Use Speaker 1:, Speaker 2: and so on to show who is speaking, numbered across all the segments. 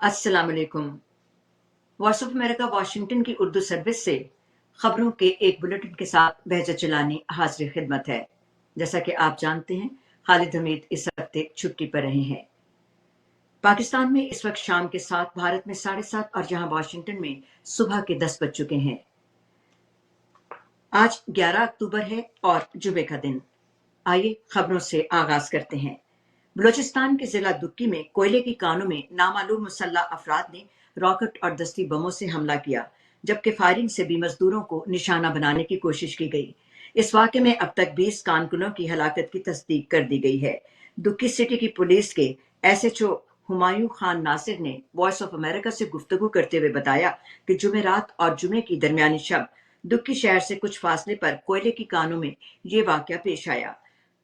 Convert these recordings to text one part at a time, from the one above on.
Speaker 1: अस्सलाम वालेकुम। Voice of America Washington की उर्दू सर्विस से खबरों के एक बुलेटिन के साथ बहजा चलानी हाजिर खिदमत है। जैसा कि आप जानते हैं, खालिद हमीद इस हफ्ते छुट्टी पर रहे हैं। पाकिस्तान में इस वक्त शाम के 7, भारत में 7:30 और जहां वाशिंगटन में सुबह के 10 बज चुके हैं। आज 11 अक्टूबर है और जुमे का दिन। आइए खबरों से आगाज करते हैं। बलूचिस्तान के जिला दुक्की में कोयले की कानों में नामालूम मुसल्लह अफराद ने रॉकेट और दस्ती बमों से हमला किया, जबकि फायरिंग से भी मजदूरों को निशाना बनाने की कोशिश की गई। इस वाक़े में अब तक 20 कारकुनों की हलाकत की तस्दीक कर दी गई है। दुक्की सिटी की पुलिस के SHO हुमायूं खान नासिर ने वॉइस ऑफ अमेरिका से गुफ्तगू करते हुए बताया कि जुमेरात और जुमे की दरमियानी शब दुक्की शहर से कुछ फासले पर कोयले की कानों में ये वाक़या पेश आया।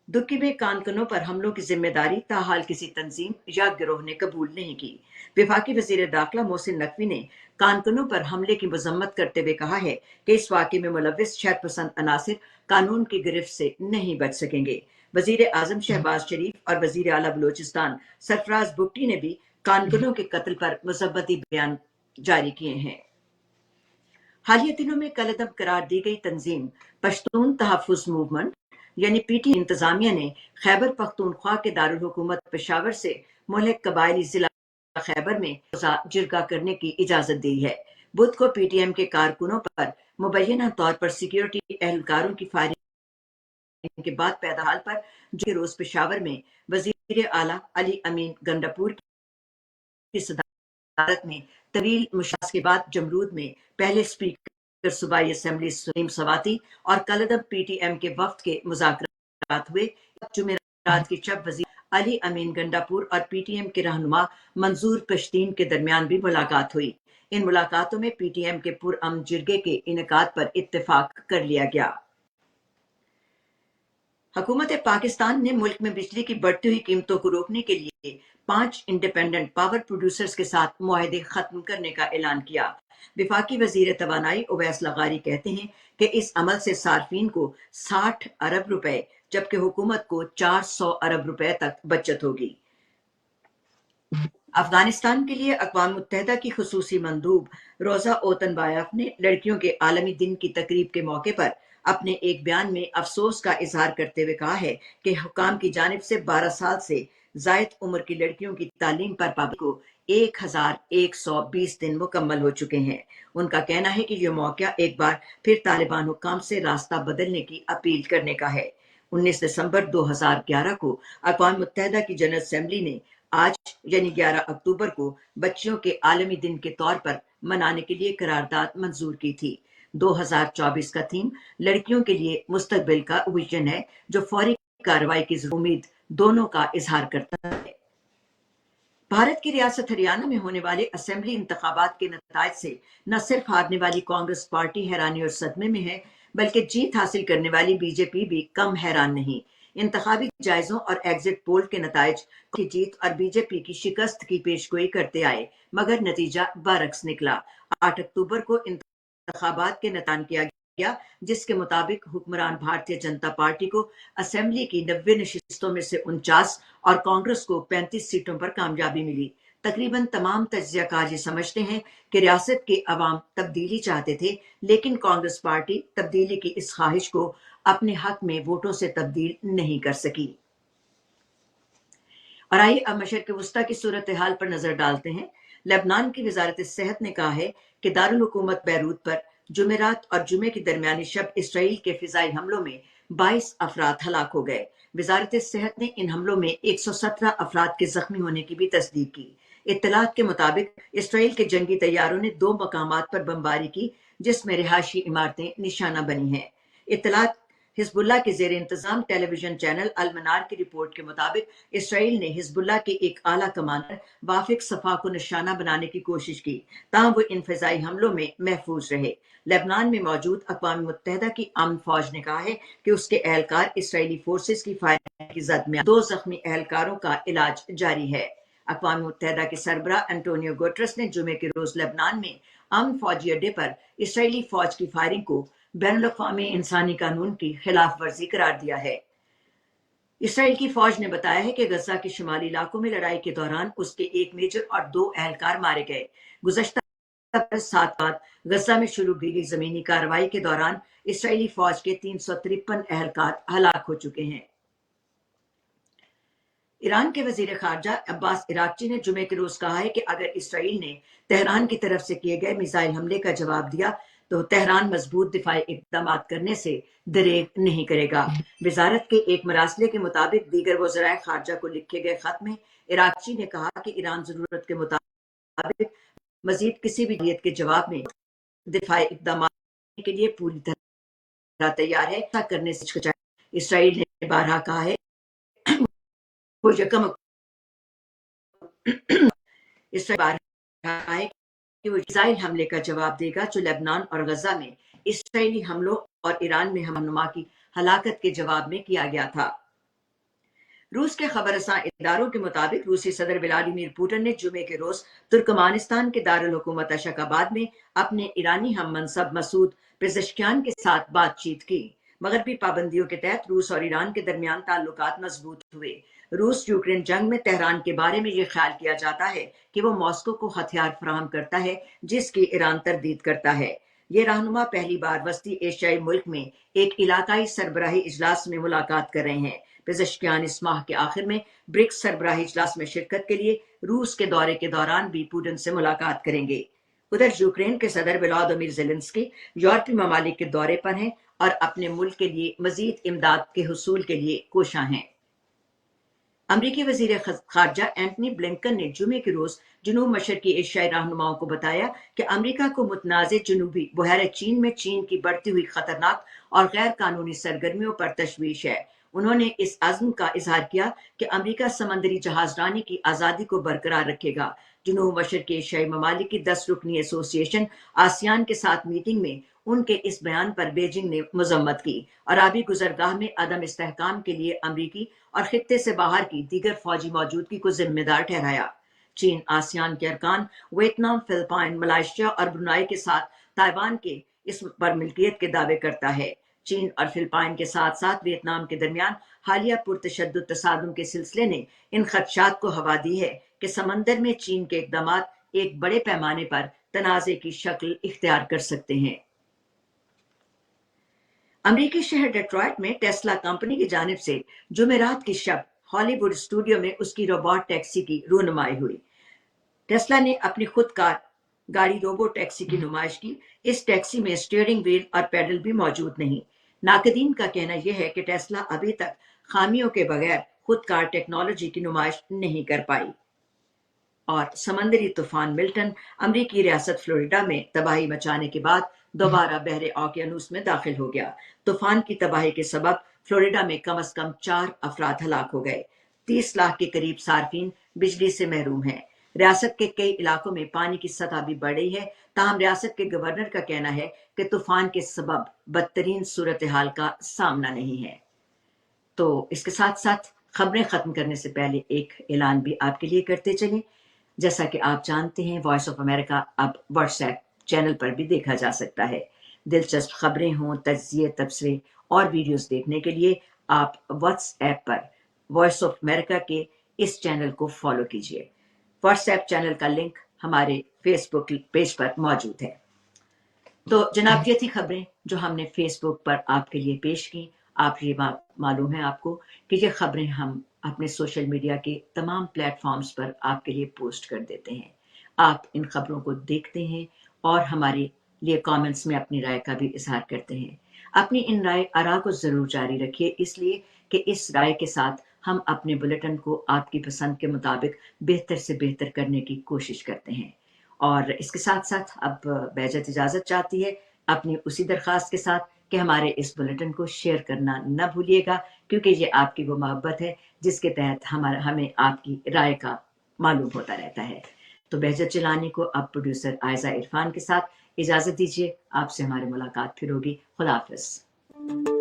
Speaker 1: दुक्की में कानकनों पर हमलों की जिम्मेदारी ताहाल किसी तंजीम या गिरोह ने कबूल नहीं की। वफाकी वजीर दाखिला मोहसिन नकवी ने कानकनों पर हमले की मजम्मत करते हुए कहा है कि इस वाक़े में मुलव्विस शरपसंद अनासिर कानून की गिरफ्त से नहीं बच सकेंगे। वजीर आजम शहबाज शरीफ और वजीर आला बलूचिस्तान सरफराज बुट्टी ने भी कानकनों के कत्ल पर मुसब्बती बयान जारी किए हैं। हालिया दिनों में कलअदम करार दी गई तंजीम पश्तून तहफ़्फ़ुज़ मूवमेंट यानी PTM इंतजामिया ने खैबर पख्तूनख्वा के दारुल हुकूमत पेशावर से मुल्क कबायली जिला खैबर में जिरगा करने की इजाजत दी है। बुध को PTM के कारकुनों पर मुबैना तौर पर सिक्योरिटी एहलकारों की फायरिंग के बाद पैदा हाल पर जो रोज पेशावर में वजीर आला अली अमीन गंडापुर की सदारत में तवील मुशास के बाद जमरूद में पहले स्पीकर सूबाई असेंबली सलीम सवाती और कलअदम PTM के वफ्द के मुज़ाकरात हुए। जुमेरात की शब वजीर अली अमीन गंडापुर और PTM के रहनुमा मंजूर पश्तीन के दरमियान भी मुलाकात हुई। इन मुलाकातों में PTM के पुरअमन जिरगे के इनेकाद पर इत्तेफाक कर लिया गया। हुकूमत पाकिस्तान ने मुल्क में बिजली की बढ़ती हुई कीमतों को रोकने के लिए 5 इंडिपेंडेंट पावर प्रोड्यूसर्स के साथ मुआहदे खत्म करने का ऐलान किया। वफाकी वजीर तवानाई उवैस लगारी कहते हैं कि इस अमल से सार्फिन को 60 अरब रुपए जबकि हुकूमत को 400 अरब रुपए तक बचत होगी। अफगानिस्तान के लिए अक़वाम मुत्तहिदा की खुसूसी मंदूब रोजा ओतनबायफ ने लड़कियों के आलमी दिन की तकरीब के मौके पर अपने एक बयान में अफसोस का इजहार करते हुए कहा है कि हुकाम की जानिब से 12 साल से जायद उम्र की लड़कियों की तालीम पर पाबंदी को 1120 दिन मुकम्मल हो चुके हैं। उनका कहना है कि यह मौका एक बार फिर तालिबान हुकाम से रास्ता बदलने की अपील करने का है। 19 दिसंबर 2011 को अक़वाम मुत्तहिदा की जनरल असेंबली ने आज यानी 11 अक्टूबर को बच्चियों के आलमी दिन के तौर पर मनाने के लिए करारदाद मंजूर की थी। 2024 का थीम लड़कियों के लिए मुस्तकबिल का विजन है, जो फौरी कार्रवाई की उम्मीद दोनों का इजहार करता है। भारत की रियासत हरियाणा में होने वाले असेंबली इंतखाबात के नतायज से न सिर्फ हारने वाली कांग्रेस पार्टी हैरानी और सदमे में है, बल्कि जीत हासिल करने वाली बीजेपी भी कम हैरान नहीं। इंतखाबी जायजों और एग्जिट पोल के नतायज की जीत और बीजेपी की शिकस्त की पेशगोई करते आए, मगर नतीजा बरक्स निकला। 8 अक्टूबर को इंतखाबात के नतान किया गया, जिसके मुताबिक हुक्मरान भारतीय जनता पार्टी को असेंबली की 90 नशिस्तों में से 49 और कांग्रेस को 35 सीटों पर कामयाबी मिली। तकरीबन तमाम तज्जियाकार ये समझते हैं कि रियासत के अवाम तब्दीली चाहते थे, लेकिन कांग्रेस पार्टी तब्दीली की इस ख्वाहिश को अपने हक में वोटों से तब्दील नहीं कर सकी। और आइए अब मशरिक़ वुस्ता की सूरत हाल पर नजर डालते हैं। लेबनान की वजारत सेहत ने कहा है कि दारुल हुकूमत बैरूत पर जुमेरात और जुमे की दरमियानी शब इसराइल के फिजाई हमलों में 22 अफराद हलाक हो गए। वजारत सेहत ने इन हमलों में 117 अफराद के जख्मी होने की भी तस्दीक की। इत्तलात के मुताबिक इसराइल के जंगी तैयारों ने 2 मकामात पर बमबारी की, जिसमें रिहायशी इमारतें निशाना बनी हैं। इत्तलात हिजबुल्लाह के जेर इंतजाम टेलीविजन चैनल अल मनार की रिपोर्ट के मुताबिक इसराइल ने हिजबुल्लाह के एक आला कमांडर वाफिक सफा को निशाना बनाने की कोशिश की, ताहम वो इन फिजाई हमलों में महफूज रहे। लेबनान में मौजूद अक़वाम मुत्तहिदा की आर्म फौज ने कहा है कि उसके एहलकार इसराइली फोर्सेस की फायरिंग की जद में 2 जख्मी एहलकारों का इलाज जारी है। अक़वाम मुत्तहिदा के सरबराह एंटोनियो गुटेरेस ने जुमे के रोज लेबनान में आर्म फौजी अड्डे पर इसराइली फौज की फायरिंग को बैनुल-अक़वामी इंसानी कानून की खिलाफ वर्जी करार दिया है। اسرائیل کی فوج نے بتایا ہے کہ غزہ کے شمالی علاقوں میں لڑائی کے دوران اس کے ایک میجر اور 2 اہلکار مارے گئے۔ گزشتہ 7 بعد غزہ میں شروع کی گئی زمینی کارروائی کے دوران اسرائیلی فوج کے 353 اہلکار ہلاک ہو چکے ہیں۔ ایران کے وزیر خارجہ عباس عراقچی نے جمعے کے روز کہا ہے کہ اگر اسرائیل نے تہران کی طرف سے کیے گئے میزائل حملے کا جواب دیا تو تہران مضبوط دفاعی اقدامات کرنے سے دریغ نہیں کرے گا۔ وزارت کے ایک مراسلے کے مطابق دیگر وزرائے خارجہ کو لکھے گئے خط میں عراقچی نے کہا کہ ایران ضرورت کے مطابق مزید کسی بھی نیت کے جواب میں دفاعی اقدامات کرنے کے لیے پوری طرح تیار ہے۔ ایسا کرنے سے ہچکچائے۔ اسرائیل نے بارہا کہا ہے وہ یکم میزائل حملے کا جواب دے گا جو لبنان اور غزہ میں اسرائیلی حملوں اور ایران میں ہم نما کی ہلاکت کے جواب میں کیا گیا تھا۔ روس کے خبر رساں اداروں کے مطابق روسی صدر ولادیمیر پوٹن نے جمعے کے روز ترکمانستان کے دارالحکومت اشک آباد میں اپنے ایرانی ہم منصب مسعود پزشکیان کے ساتھ بات چیت کی۔ مغربی پابندیوں کے تحت روس اور ایران کے درمیان تعلقات مضبوط ہوئے۔ روس یوکرین جنگ میں تہران کے بارے میں یہ خیال کیا جاتا ہے کہ وہ ماسکو کو ہتھیار فراہم کرتا ہے جس کی ایران تردید کرتا ہے۔ یہ رہنما پہلی بار وسطی ایشیائی ملک میں ایک علاقائی سربراہی اجلاس میں ملاقات کر رہے ہیں۔ پزشکیان اس ماہ کے آخر میں برکس سربراہی اجلاس میں شرکت کے لیے روس کے دورے کے دوران بھی پوٹن سے ملاقات کریں گے۔ ادھر یوکرین کے صدر ولادیمیر زیلنسکی یورپی ممالک کے دورے پر ہیں اور اپنے ملک کے لیے مزید امداد کے حصول کے لیے کوشاں ہیں۔ امریکی وزیر خارجہ اینٹنی بلنکن نے جمعے کے روز جنوب مشرقی ایشیائی رہنماؤں کو بتایا کہ امریکہ کو متنازع جنوبی بحیرہ چین میں چین کی بڑھتی ہوئی خطرناک اور غیر قانونی سرگرمیوں پر تشویش ہے۔ انہوں نے اس عزم کا اظہار کیا کہ امریکہ سمندری جہاز رانی کی آزادی کو برقرار رکھے گا۔ جنوب مشرقی ایشیائی ممالک کی 10 رکنی ایسوسی ایشن آسیان کے ساتھ میٹنگ میں ان کے اس بیان پر بیجنگ نے مذمت کی اور آبی گزرگاہ میں عدم استحکام کے لیے امریکی اور خطے سے باہر کی دیگر فوجی موجودگی کو ذمہ دار ٹھہرایا۔ چین آسیان کے ارکان ویتنام، فلپائن، ملائیشیا اور برونائی کے ساتھ تائیوان کے اس پر ملکیت کے دعوے کرتا ہے۔ چین اور فلپائن کے ساتھ ساتھ ویتنام کے درمیان حالیہ پرتشدد تصادم کے سلسلے نے ان خدشات کو ہوا دی ہے کہ سمندر میں چین کے اقدامات ایک بڑے پیمانے پر تنازع کی شکل اختیار کر سکتے ہیں۔ امریکی شہر ڈیٹرائٹ میں ٹیسلا کمپنی کی جانب سے جمعرات کی شب ہالی ووڈ اسٹوڈیو میں اس کی روبوٹ ٹیکسی کی رونمائی ہوئی۔ ٹیسلا نے اپنی خود کار گاڑی روبو ٹیکسی کی نمائش کی۔ اس ٹیکسی میں اسٹیئرنگ وہیل اور پیڈل بھی موجود نہیں۔ ناقدین کا کہنا یہ ہے کہ ٹیسلا ابھی تک خامیوں کے بغیر خود کار ٹیکنالوجی کی نمائش نہیں کر پائی۔ اور سمندری طوفان ملٹن امریکی ریاست فلوریڈا میں تباہی مچانے کے بعد دوبارہ بحر اوقیانوس میں داخل ہو گیا۔ طوفان کی تباہی کے سبب فلوریڈا میں کم از کم 4 افراد ہلاک ہو گئے۔ 30 لاکھ کے قریب صارفین بجلی سے محروم ہیں۔ ریاست کے کئی علاقوں میں پانی کی سطح بھی بڑھ رہی ہے، تاہم ریاست کے گورنر کا کہنا ہے کہ طوفان کے سبب بدترین صورتحال کا سامنا نہیں ہے۔ تو اس کے ساتھ ساتھ خبریں ختم کرنے سے پہلے ایک اعلان بھی آپ کے لیے کرتے چلیں۔ جیسا کہ آپ جانتے ہیں وائس آف امریکہ اب واٹس ایپ چینل پر بھی دیکھا جا سکتا ہے۔ دلچسپ خبریں ہوں، تجزیے، تبصرے اور ویڈیوز دیکھنے کے لیے آپ واٹس ایپ پر وائس آف امریکہ کے اس چینل کو فالو کیجیے۔ واٹس ایپ چینل کا لنک ہمارے فیس بک پیج پر موجود ہے۔ تو جناب یہ تھی خبریں جو ہم نے فیس بک پر آپ کے لیے پیش کی۔ آپ یہ معلوم ہے آپ کو کہ یہ خبریں ہم اپنے سوشل میڈیا کے تمام پلیٹ فارمز پر آپ کے لیے پوسٹ کر دیتے ہیں۔ آپ ان خبروں کو دیکھتے ہیں اور ہمارے لیے کامنٹس میں اپنی رائے کا بھی اظہار کرتے ہیں۔ اپنی ان رائے آراء کو ضرور جاری رکھیے، اس لیے کہ اس رائے کے ساتھ ہم اپنے بلیٹن کو آپ کی پسند کے مطابق بہتر سے بہتر کرنے کی کوشش کرتے ہیں۔ اور اس کے ساتھ ساتھ اب بہجت اجازت چاہتی ہے اپنی اسی درخواست کے ساتھ کہ ہمارے اس بلیٹن کو شیئر کرنا نہ بھولیے گا، کیونکہ یہ آپ کی وہ محبت ہے جس کے تحت ہمیں آپ کی رائے کا معلوم ہوتا رہتا ہے۔ تو بہجت چلانی کو اب پروڈیوسر عائزہ عرفان کے ساتھ اجازت دیجیے۔ آپ سے ہماری ملاقات پھر ہوگی۔ خدا حافظ۔